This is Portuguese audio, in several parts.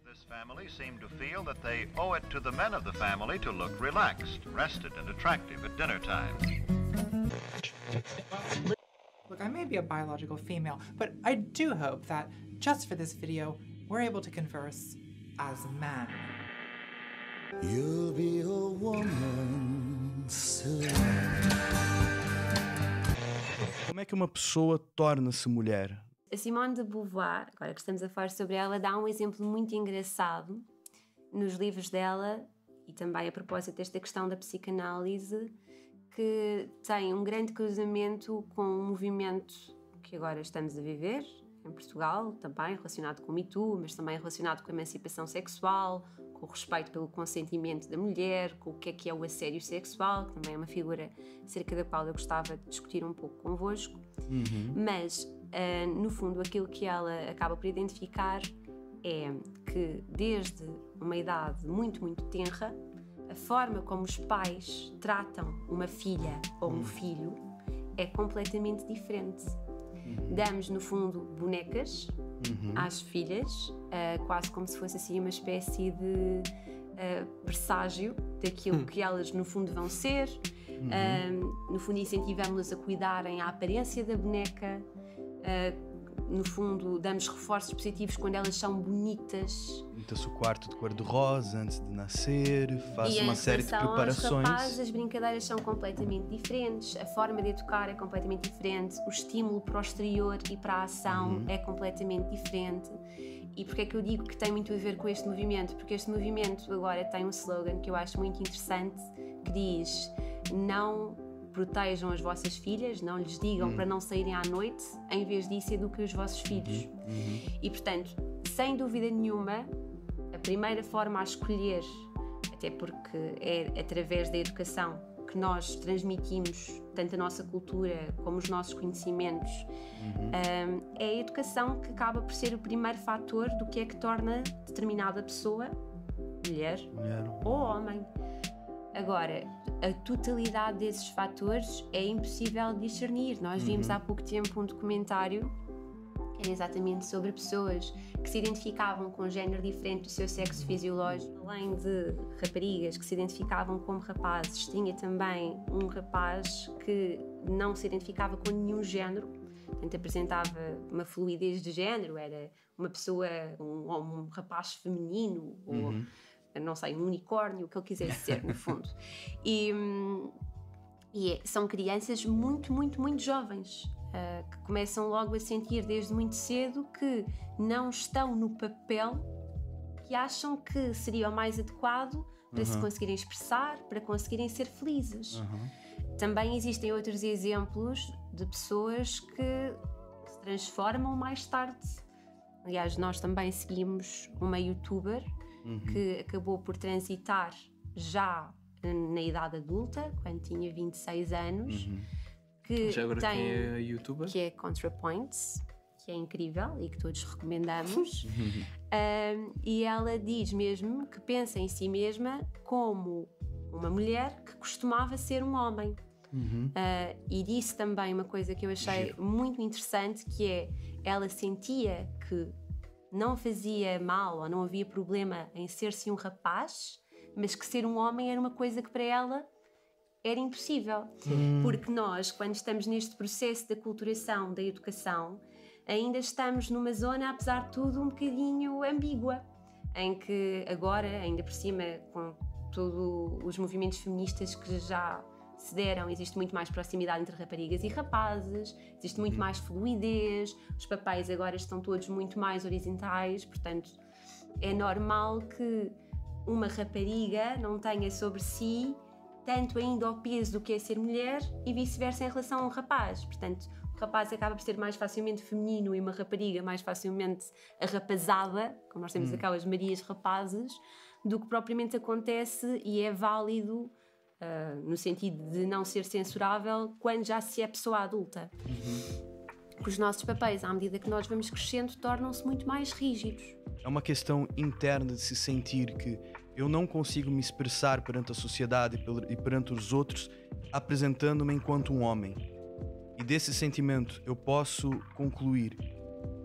This family seem to feel that they owe it to the men of the family to look relaxed, rested, and attractive at dinner time. Look, I may be a biological female, but I do hope that, just for this video, we're able to converse as men. You'll be a woman soon. Como é que uma pessoa torna-se mulher? A Simone de Beauvoir, agora que estamos a falar sobre ela, dá um exemplo muito engraçado nos livros dela e também a propósito desta questão da psicanálise, que tem um grande cruzamento com um movimento que agora estamos a viver em Portugal, também relacionado com o Me Too, mas também relacionado com a emancipação sexual, com o respeito pelo consentimento da mulher, com o que é o assédio sexual, que também é uma figura acerca da qual eu gostava de discutir um pouco convosco. Mas, no fundo, aquilo que ela acaba por identificar é que, desde uma idade muito, muito tenra, a forma como os pais tratam uma filha ou um filho é completamente diferente. Damos, no fundo, bonecas às filhas, quase como se fosse assim uma espécie de presságio daquilo que elas, no fundo, vão ser. No fundo, incentivamos-las a cuidarem a aparência da boneca. No fundo, damos reforços positivos quando elas são bonitas. Pinta-se o quarto de cor-de-rosa antes de nascer, faz uma série de preparações. Aos rapazes, as brincadeiras são completamente diferentes, a forma de educar é completamente diferente, o estímulo para o exterior e para a ação é completamente diferente. E porquê é que eu digo que tem muito a ver com este movimento? Porque este movimento agora tem um slogan que eu acho muito interessante, que diz: não protejam as vossas filhas, não lhes digam para não saírem à noite, em vez disso eduquem os vossos filhos. E portanto, sem dúvida nenhuma, a primeira forma a escolher, até porque é através da educação que nós transmitimos tanto a nossa cultura como os nossos conhecimentos, é a educação que acaba por ser o primeiro fator do que é que torna determinada pessoa mulher ou homem. Agora, a totalidade desses fatores é impossível discernir. Nós vimos há pouco tempo um documentário que era exatamente sobre pessoas que se identificavam com um género diferente do seu sexo fisiológico. Além de raparigas que se identificavam como rapazes, tinha também um rapaz que não se identificava com nenhum género, portanto apresentava uma fluidez de género, era uma pessoa, um rapaz feminino, ou não sei, um unicórnio, o que ele quisesse ser, no fundo. São crianças muito, muito, muito jovens, que começam logo a sentir desde muito cedo que não estão no papel que acham que seria o mais adequado para se conseguirem expressar, para conseguirem ser felizes. Também existem outros exemplos de pessoas que se transformam mais tarde. Aliás, nós também seguimos uma youtuber que acabou por transitar já na idade adulta, quando tinha 26 anos, que já agora tem, quem é a youtuber? Que é ContraPoints, que é incrível e que todos recomendamos. E ela diz mesmo que pensa em si mesma como uma mulher que costumava ser um homem. E disse também uma coisa que eu achei muito interessante, que é, ela sentia que não fazia mal ou não havia problema em ser-se um rapaz, mas que ser um homem era uma coisa que para ela era impossível. Porque nós, quando estamos neste processo de aculturação, da educação, ainda estamos numa zona, apesar de tudo, um bocadinho ambígua, em que agora, ainda por cima, com todos os movimentos feministas que já se deram, existe muito mais proximidade entre raparigas e rapazes, existe muito mais fluidez, os papéis agora estão todos muito mais horizontais, portanto é normal que uma rapariga não tenha sobre si tanto ainda o peso do que é ser mulher e vice-versa em relação a um rapaz. Portanto, o rapaz acaba por ser mais facilmente feminino e uma rapariga mais facilmente arrapazada, como nós temos aquelas Marias rapazes, do que propriamente acontece e é válido no sentido de não ser censurável quando já se é pessoa adulta. Os nossos papéis, à medida que nós vamos crescendo, tornam-se muito mais rígidos. É uma questão interna de se sentir que eu não consigo me expressar perante a sociedade e perante os outros apresentando-me enquanto um homem. E desse sentimento eu posso concluir,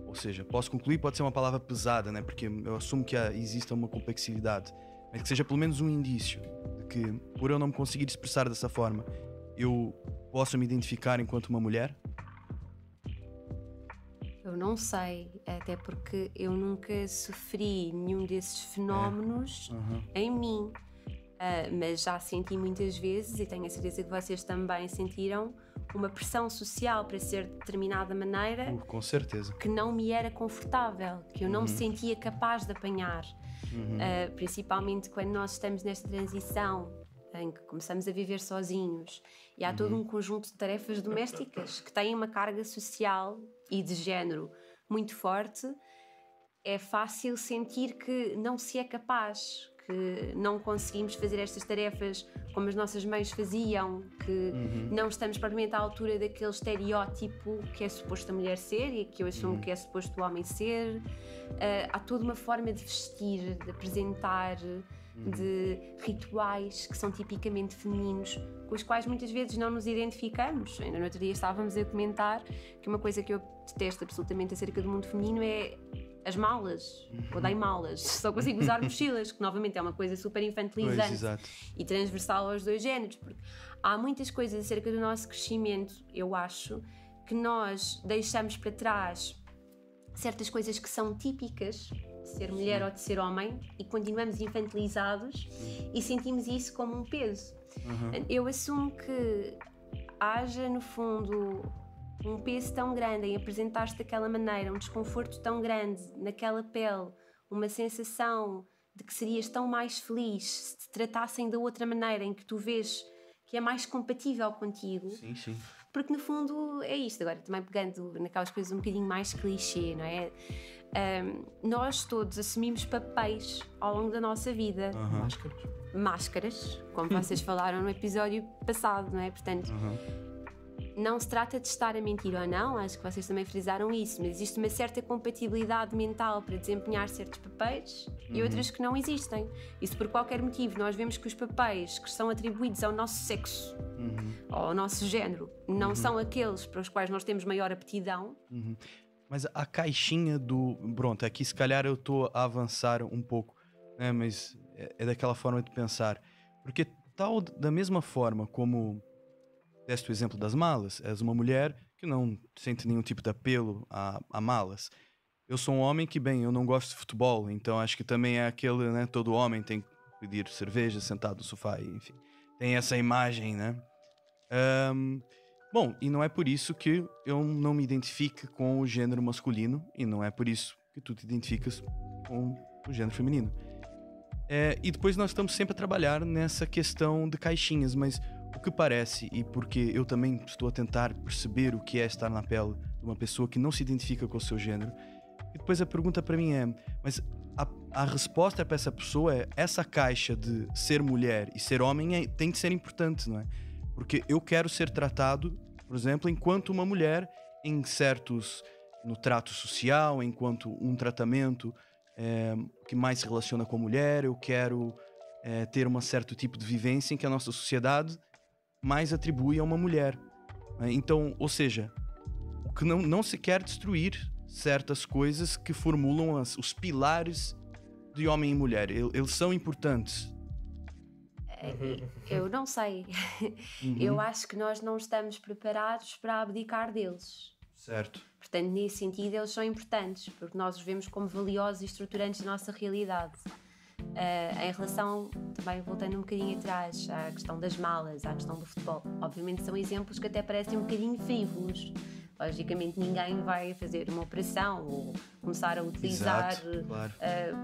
ou Ou seja, posso concluir pode ser uma palavra pesada, né? Porque eu assumo que exista uma complexidade, mas que seja pelo menos um indício de que, por eu não me conseguir expressar dessa forma, eu posso me identificar enquanto uma mulher? Eu não sei, até porque eu nunca sofri nenhum desses fenómenos em mim. Mas já senti muitas vezes, e tenho a certeza que vocês também sentiram, uma pressão social para ser de determinada maneira. Com certeza. Que não me era confortável, que eu não me sentia capaz de apanhar. Principalmente quando nós estamos nesta transição em que começamos a viver sozinhos e há todo um conjunto de tarefas domésticas que têm uma carga social e de género muito forte. É fácil sentir que não se é capaz, que não conseguimos fazer estas tarefas como as nossas mães faziam, que não estamos propriamente à altura daquele estereótipo que é suposto a mulher ser e que eu assumo que é suposto o homem ser. Há toda uma forma de vestir, de apresentar, de rituais que são tipicamente femininos, com os quais muitas vezes não nos identificamos. Ainda no outro dia estávamos a comentar que uma coisa que eu detesto absolutamente acerca do mundo feminino é as malas. Odeio malas, só consigo usar mochilas, que novamente é uma coisa super infantilizante e transversal aos dois géneros, porque há muitas coisas acerca do nosso crescimento, eu acho, que nós deixamos para trás certas coisas que são típicas de ser mulher ou de ser homem e continuamos infantilizados e sentimos isso como um peso. Eu assumo que haja, no fundo, um peso tão grande em apresentar-se daquela maneira, um desconforto tão grande naquela pele, uma sensação de que serias tão mais feliz se te tratassem da outra maneira, em que tu vês que é mais compatível contigo. Sim, sim. Porque no fundo é isto, agora também pegando naquelas coisas um bocadinho mais clichê, não é? Nós todos assumimos papéis ao longo da nossa vida. Máscaras, como vocês falaram no episódio passado, não é? Portanto, não se trata de estar a mentir ou não, acho que vocês também frisaram isso, mas existe uma certa compatibilidade mental para desempenhar certos papéis e outras que não existem. E se por qualquer motivo nós vemos que os papéis que são atribuídos ao nosso sexo ou ao nosso género não são aqueles para os quais nós temos maior aptidão. Mas a caixinha do... Pronto, aqui se calhar eu estou a avançar um pouco, né? Mas é daquela forma de pensar. Porque tal da mesma forma como... Deste o exemplo das malas, és uma mulher que não sente nenhum tipo de apelo a malas. Eu sou um homem que, bem, eu não gosto de futebol, então acho que também é aquele, né, todo homem tem que pedir cerveja sentado no sofá, enfim. Tem essa imagem, né? Bom, e não é por isso que eu não me identifique com o gênero masculino, e não é por isso que tu te identificas com o gênero feminino. E depois nós estamos sempre a trabalhar nessa questão de caixinhas, mas... O que parece, e porque eu também estou a tentar perceber o que é estar na pele de uma pessoa que não se identifica com o seu género, e depois a pergunta para mim é, mas a resposta para essa pessoa é, essa caixa de ser mulher e ser homem tem de ser importante, não é? Porque eu quero ser tratado, por exemplo, enquanto uma mulher no trato social, enquanto um tratamento que mais se relaciona com a mulher, eu quero ter um certo tipo de vivência em que a nossa sociedade mais atribui a uma mulher. Então, ou seja, o que não se quer destruir certas coisas que formulam os pilares de homem e mulher. Eles são importantes. Eu não sei. Eu acho que nós não estamos preparados para abdicar deles. Certo. Portanto, nesse sentido, eles são importantes, porque nós os vemos como valiosos e estruturantes da nossa realidade. Em relação, também voltando um bocadinho atrás, à questão das malas, à questão do futebol, obviamente são exemplos que até parecem um bocadinho frívolos. Logicamente ninguém vai fazer uma operação ou começar a utilizar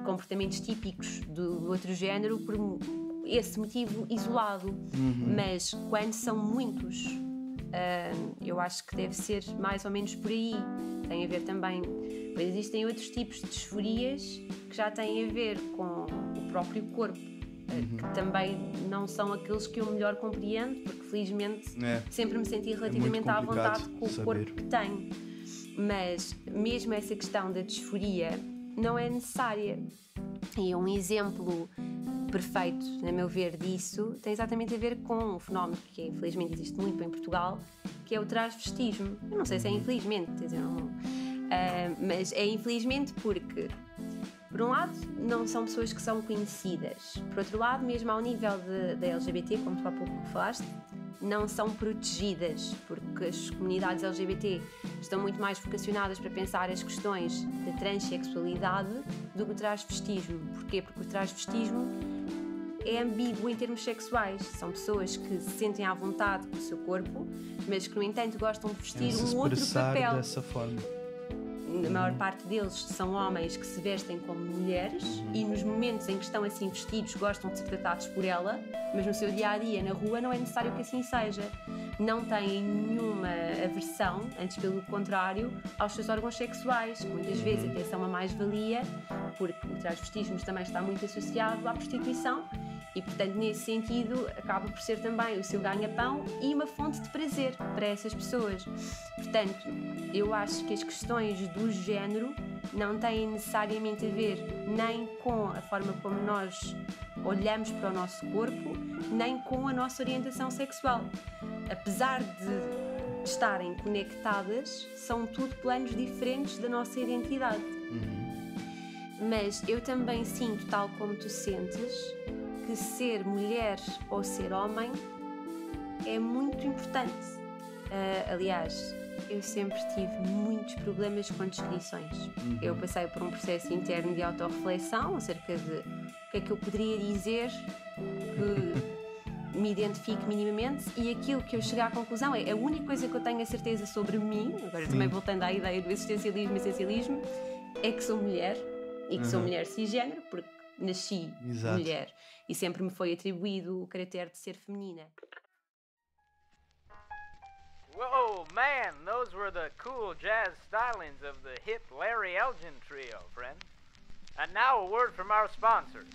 comportamentos típicos do outro género por esse motivo isolado. Mas quando são muitos, eu acho que deve ser mais ou menos por aí. Tem a ver também, pois existem outros tipos de disforias que já têm a ver com o próprio corpo, que também não são aqueles que eu melhor compreendo, porque felizmente sempre me senti relativamente à vontade com o corpo que tenho. Mas mesmo essa questão da disforia não é necessária. E um exemplo perfeito, a meu ver, disso tem exatamente a ver com um fenómeno que infelizmente existe muito em Portugal, que é o transvestismo. Eu não sei se é infelizmente, quer dizer, Mas é infelizmente porque, por um lado, não são pessoas que são conhecidas. Por outro lado, mesmo ao nível da LGBT, como tu há pouco falaste, não são protegidas, porque as comunidades LGBT estão muito mais vocacionadas para pensar as questões da transexualidade do que o transvestismo. Porquê? Porque o transvestismo é ambíguo em termos sexuais. São pessoas que se sentem à vontade com o seu corpo, mas que, no entanto, gostam de vestir um outro papel. Dessa forma. A maior parte deles são homens que se vestem como mulheres e nos momentos em que estão assim vestidos gostam de ser tratados por ela, mas no seu dia-a-dia, na rua, não é necessário que assim seja. Não têm nenhuma aversão, antes pelo contrário, aos seus órgãos sexuais, que muitas vezes até são uma mais-valia, porque o transvestismo também está muito associado à prostituição e, portanto, nesse sentido, acaba por ser também o seu ganha-pão e uma fonte de prazer para essas pessoas. Portanto, eu acho que as questões do género não têm necessariamente a ver nem com a forma como nós olhamos para o nosso corpo, nem com a nossa orientação sexual. Apesar de estarem conectadas, são tudo planos diferentes da nossa identidade. Mas eu também sinto, tal como tu sentes, que ser mulher ou ser homem é muito importante. Aliás, eu sempre tive muitos problemas com descrições. Eu passei por um processo interno de autorreflexão acerca de o que é que eu poderia dizer que me identifique minimamente, e aquilo que eu cheguei à conclusão é a única coisa que eu tenho a certeza sobre mim, agora também voltando à ideia do existencialismo e essencialismo, é que sou mulher e que sou mulher cisgénero, porque nasci mulher e sempre me foi atribuído o caráter de ser feminina. Whoa, man, those were the cool jazz stylings of the hip Larry Elgin trio, friend. And now a word from our sponsors.